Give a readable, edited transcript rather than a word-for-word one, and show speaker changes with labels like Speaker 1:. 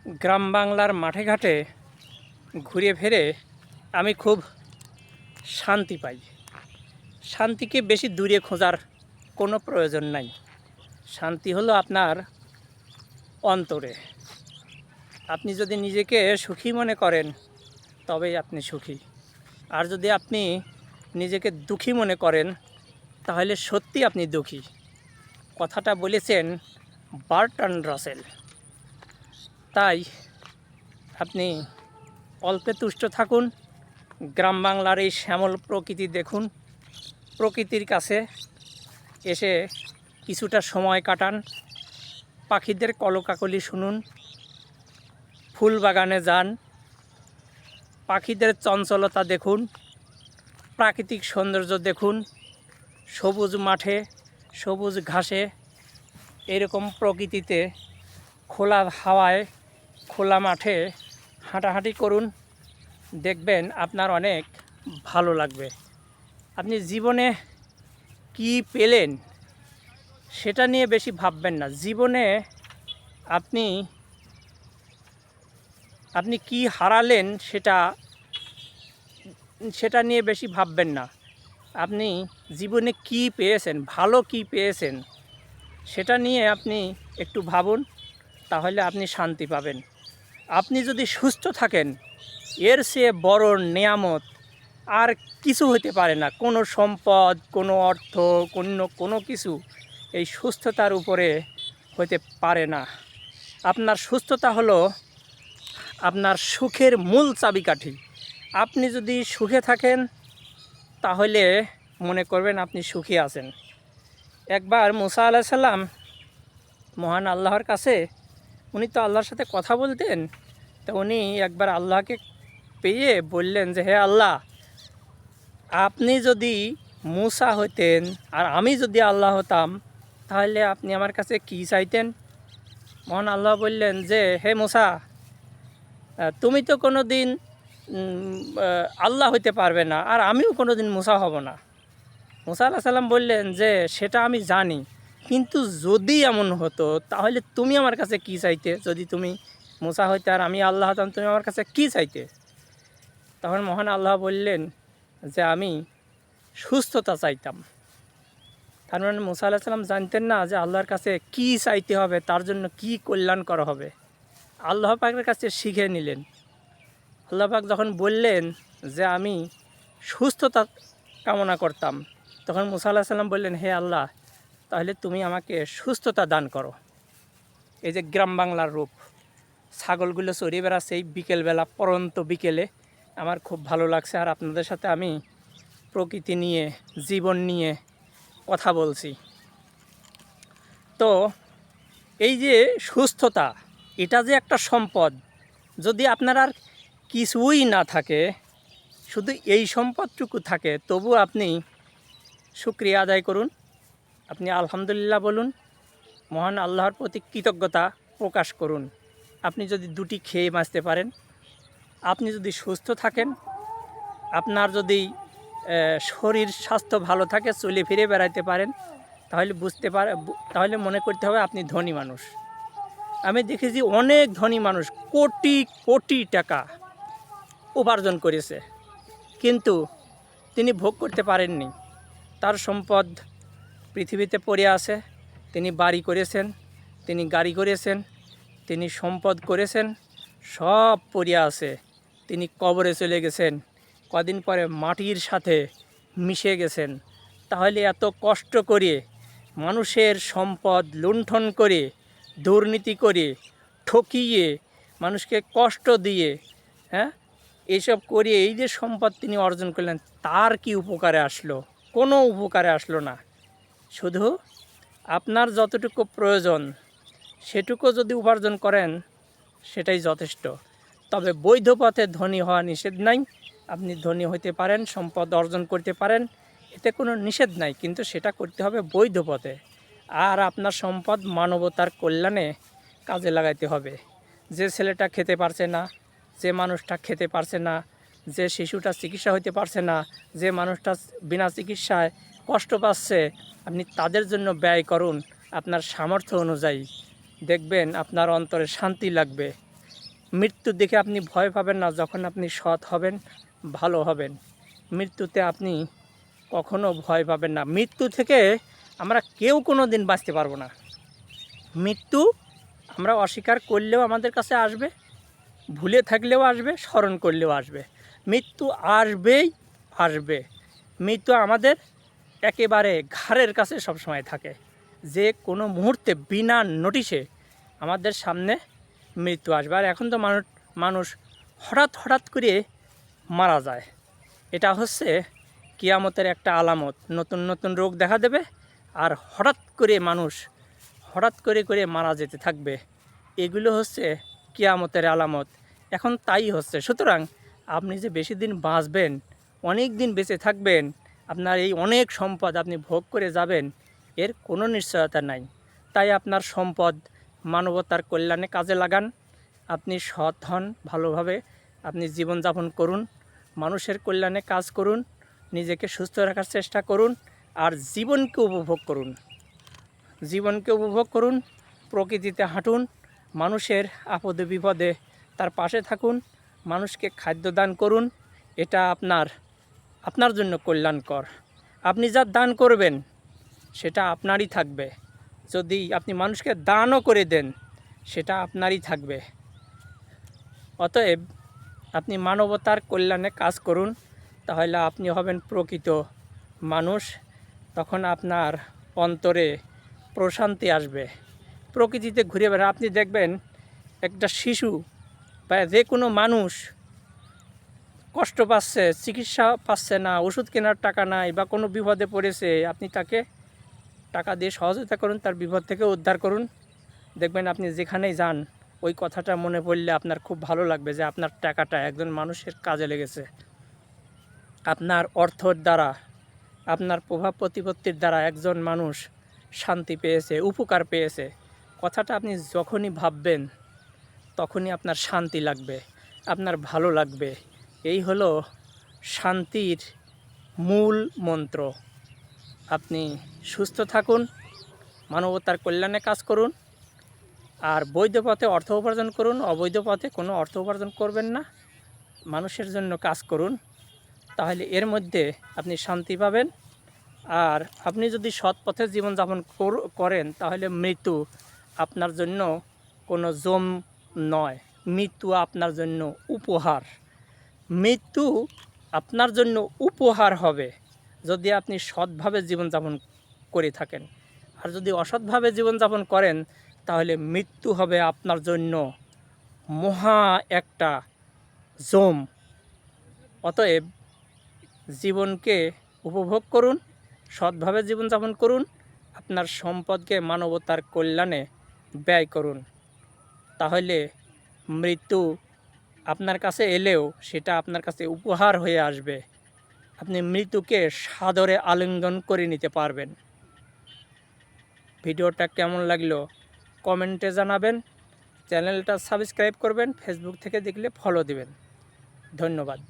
Speaker 1: গ্রাম বাংলার মাঠে ঘাটে ঘুরে ফিরে আমি খুব শান্তি পাই। শান্তিকে বেশি দূরে খোঁজার কোনো প্রয়োজন নাই। শান্তি হলো আপনার অন্তরে। আপনি যদি নিজেকে সুখী মনে করেন তবেই আপনি সুখী। আর যদি আপনি নিজেকে দুঃখী মনে করেন তাহলে সত্যি আপনি দুঃখী। কথাটা বলেছেন বার্ট্রান্ড রাসেল। তাই আপনি অল্পে তুষ্ট থাকুন, গ্রাম বাংলার এই শ্যামল প্রকৃতি দেখুন, প্রকৃতির কাছে এসে কিছুটা সময় কাটান, পাখিদের কলকাকলি শুনুন, ফুল বাগানে যান, পাখিদের চঞ্চলতা দেখুন, প্রাকৃতিক সৌন্দর্য দেখুন, সবুজ মাঠে সবুজ ঘাসে এরকম প্রকৃতিতে খোলা হাওয়ায় খোলা মাঠে হাঁটাহাঁটি করুন। দেখবেন আপনার অনেক ভালো লাগবে। আপনি জীবনে কি পেলেন সেটা নিয়ে বেশি ভাববেন না। জীবনে আপনি আপনি কি হারালেন সেটা নিয়ে বেশি ভাববেন না। আপনি জীবনে কি পেয়েছেন, ভালো কি পেয়েছেন সেটা নিয়ে আপনি একটু ভাবুন, তাহলে আপনি শান্তি পাবেন। আপনি যদি সুস্থ থাকেন এর চেয়ে বড় নেয়ামত আর কিছু হতে পারে না। কোনো সম্পদ, কোনো অর্থ, কোনো কিছু এই সুস্থতার উপরে হতে পারে না। আপনার সুস্থতা হলো আপনার সুখের মূল চাবিকাঠি। আপনি যদি সুখে থাকেন তাহলে মনে করবেন আপনি সুখী আছেন। একবার মুসা আলাইহিস সালাম মহান আল্লাহর কাছে, উনি তো আল্লাহর সাথে কথা বলতেন, তো উনি একবার আল্লাহকে পেয়ে বললেন যে, হে আল্লাহ, আপনি যদি মুসা হতেন আর আমি যদি আল্লাহ হতাম তাহলে আপনি আমার কাছে কি চাইতেন? মহান আল্লাহ বললেন যে, হে মুসা, তুমি তো কোনো দিন আল্লাহ হইতে পারবে না, আর আমিও কোনো দিন মুসা হব না। মুসা আলাইহিস সালাম বললেন যে, সেটা আমি জানি, কিন্তু যদি এমন হতো তাহলে তুমি আমার কাছে কি চাইতে? যদি তুমি মুসা হইতে আর আমি আল্লাহ হতাম, তুমি আমার কাছে কি চাইতে? তখন মহান আল্লাহ বললেন যে, আমি সুস্থতা চাইতাম। তার মানে মুসা আলাইহিস সালাম জানতেন না যে আল্লাহর কাছে কি চাইতে হবে, তার জন্য কি কল্যাণ করা হবে। আল্লাহ পাকের কাছে শিখে নিলেন। আল্লাহ পাক যখন বললেন যে আমি সুস্থতা কামনা করতাম, তখন মুসা আলাইহিস সালাম বললেন, হে আল্লাহ, তাহলে তুমি আমাকে সুস্থতা দান করো। এই যে গ্রাম বাংলার রূপ, ছাগলগুলো চড়িয়ে বেড়াচ্ছে এই বিকেলবেলা, পরন্ত বিকেলে, আমার খুব ভালো লাগছে। আর আপনাদের সাথে আমি প্রকৃতি নিয়ে, জীবন নিয়ে কথা বলছি। তো এই যে সুস্থতা, এটা যে একটা সম্পদ, যদি আপনার আর কিছুই না থাকে, শুধু এই সম্পদটুকু থাকে, তবু আপনি শুকরিয়া আদায় করুন, আপনি আলহামদুলিল্লাহ বলুন, মহান আল্লাহর প্রতি কৃতজ্ঞতা প্রকাশ করুন। আপনি যদি দুটি খেয়ে বাঁচতে পারেন, আপনি যদি সুস্থ থাকেন, আপনার যদি শরীর স্বাস্থ্য ভালো থাকে, চলে ফিরে বেড়াইতে পারেন, তাহলে মনে করতে হবে আপনি ধনী মানুষ। আমি দেখেছি অনেক ধনী মানুষ কোটি কোটি টাকা উপার্জন করেছে, কিন্তু তিনি ভোগ করতে পারেননি। তার সম্পদ পৃথিবীতে পড়ে আছে। তিনি বাড়ি করেছেন, তিনি গাড়ি করেছেন, তিনি সম্পদ করেছেন, সব পড়ে আছে। তিনি কবরে চলে গেছেন, কদিন পরে মাটির সাথে মিশে গেছেন। তাহলে এত কষ্ট করে মানুষের সম্পদ লুণ্ঠন করে, দুর্নীতি করে, ঠকিয়ে, মানুষকে কষ্ট দিয়ে, হ্যাঁ, এইসব করিয়ে এই যে সম্পদ তিনি অর্জন করলেন, তার কি উপকারে আসলো? কোনো উপকারে আসলো না। শুধু আপনার যতটুকু প্রয়োজন সেটুকু যদি উপার্জন করেন সেটাই যথেষ্ট। তবে বৈধ পথে ধনী হওয়া নিষেধ নাই। আপনি ধনী হতে পারেন, সম্পদ অর্জন করতে পারেন, এতে কোনো নিষেধ নাই, কিন্তু সেটা করতে হবে বৈধ পথে। আর আপনার সম্পদ মানবতার কল্যাণে কাজে লাগাইতে হবে। যে ছেলেটা খেতে পারছে না, যে মানুষটা খেতে পারছে না, যে শিশুটা চিকিৎসা হইতে পারছে না, যে মানুষটা বিনা চিকিৎসায় কষ্ট পাচ্ছে, আপনি তাদের জন্য ব্যয় করুন আপনার সামর্থ্য অনুযায়ী। দেখবেন আপনার অন্তরে শান্তি লাগবে। মৃত্যুর দিকে আপনি ভয় পাবেন না। যখন আপনি সৎ হবেন, ভালো হবেন, মৃত্যুতে আপনি কখনো ভয় পাবেন না। মৃত্যু থেকে আমরা কেউ কোনো দিন বাঁচতে পারবো না। মৃত্যু আমরা অস্বীকার করলেও আমাদের কাছে আসবে, ভুলে থাকলেও আসবে, স্মরণ করলেও আসবে। মৃত্যু আসবেই আসবে। মৃত্যু আমাদের একেবারে ঘাড়ের কাছে সবসময় থাকে। যে কোনো মুহূর্তে বিনা নোটিশে আমাদের সামনে মৃত্যু আসবে। আর এখন তো মানুষ হঠাৎ করে মারা যায়। এটা হচ্ছে কিয়ামতের একটা আলামত। নতুন নতুন রোগ দেখা দেবে, আর হঠাৎ করে মারা যেতে থাকবে। এগুলো হচ্ছে কিয়ামতের আলামত। এখন তাই হচ্ছে। সুতরাং আপনি যে বেশি দিন বাঁচবেন, অনেক দিন বেঁচে থাকবেন, আপনার এই অনেক সম্পদ আপনি ভোগ করে যাবেন, এর কোনো নিশ্চয়তা নাই। তাই আপনার সম্পদ মানবতার কল্যাণে কাজে লাগান। আপনি সৎ হন, ভালোভাবে আপনি জীবনযাপন করুন, মানুষের কল্যাণে কাজ করুন, নিজেকে সুস্থ রাখার চেষ্টা করুন, আর জীবনকে উপভোগ করুন। প্রকৃতিতে হাঁটুন, মানুষের আপদে বিপদে তার পাশে থাকুন, মানুষকে খাদ্য দান করুন। এটা আপনার জন্য কল্যাণকর। আপনি যা দান করবেন সেটা আপনারই থাকবে। যদি আপনি মানুষকে দানও করে দেন, সেটা আপনারই থাকবে। অতএব আপনি মানবতার কল্যাণে কাজ করুন, তাহলে আপনি হবেন প্রকৃত মানুষ। তখন আপনার অন্তরে প্রশান্তি আসবে। প্রকৃতিতে ঘুরে বেড়ান, আপনি দেখবেন একটা শিশু বা যে কোনো মানুষ কষ্ট পাচ্ছে, চিকিৎসা পাচ্ছে না, ওষুধ কেনার টাকা নাই, বা কোনো বিপদে পড়েছে, আপনি তাকে টাকা দিয়ে সহযোগিতা করুন, তার বিপদ থেকে উদ্ধার করুন। দেখবেন আপনি যেখানেই যান, ওই কথাটা মনে পড়লে আপনার খুব ভালো লাগবে যে আপনার টাকাটা একজন মানুষের কাজে লেগেছে। আপনার অর্থর দ্বারা, আপনার প্রভাব প্রতিপত্তির দ্বারা একজন মানুষ শান্তি পেয়েছে, উপকার পেয়েছে। কথাটা আপনি যখনই ভাববেন, তখনই আপনার শান্তি লাগবে, আপনার ভালো লাগবে। এই হলো শান্তির মূল মন্ত্র। আপনি সুস্থ থাকুন, মানবতার কল্যাণে কাজ করুন, আর বৈধ পথে অর্থ উপার্জন করুন। অবৈধ পথে কোনো অর্থ উপার্জন করবেন না। মানুষের জন্য কাজ করুন, তাহলে এর মধ্যে আপনি শান্তি পাবেন। আর আপনি যদি সৎ পথে জীবনযাপন করেন, তাহলে মৃত্যু আপনার জন্য কোনো জম নয়। মৃত্যু আপনার জন্য উপহার। মৃত্যু আপনার জন্য উপহার হবে যদি আপনি সৎভাবে জীবনযাপন করে থাকেন। আর যদি অসৎভাবে জীবনযাপন করেন, তাহলে মৃত্যু হবে আপনার জন্য মহা একটা জম। অতএব জীবনকে উপভোগ করুন, সৎভাবে জীবনযাপন করুন, আপনার সম্পদকে মানবতার কল্যাণে ব্যয় করুন। তাহলে মৃত্যু আপনার কাছে এলেও সেটা আপনার কাছে উপহার হয়ে আসবে। আপনি মৃত্যুকে সাদরে আলিঙ্গন করে নিতে পারবেন। ভিডিওটা কেমন লাগলো কমেন্টে জানাবেন। চ্যানেলটা সাবস্ক্রাইব করবেন, ফেসবুক থেকে দেখলে ফলো দিবেন। ধন্যবাদ।